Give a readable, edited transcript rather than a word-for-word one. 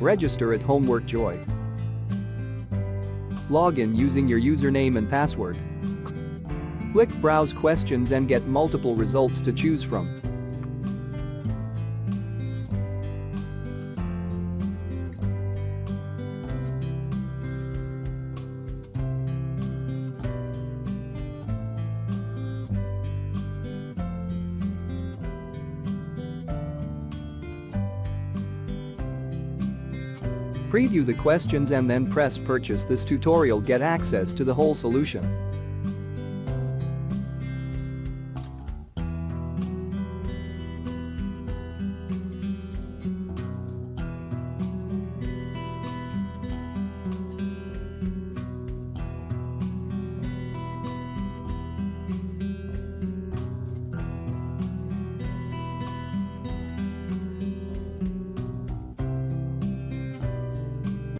Register at Homework Joy. Log in using your username and password. Click Browse Questions and get multiple results to choose from. Preview the questions and then press Purchase. This tutorial get access to the whole solution.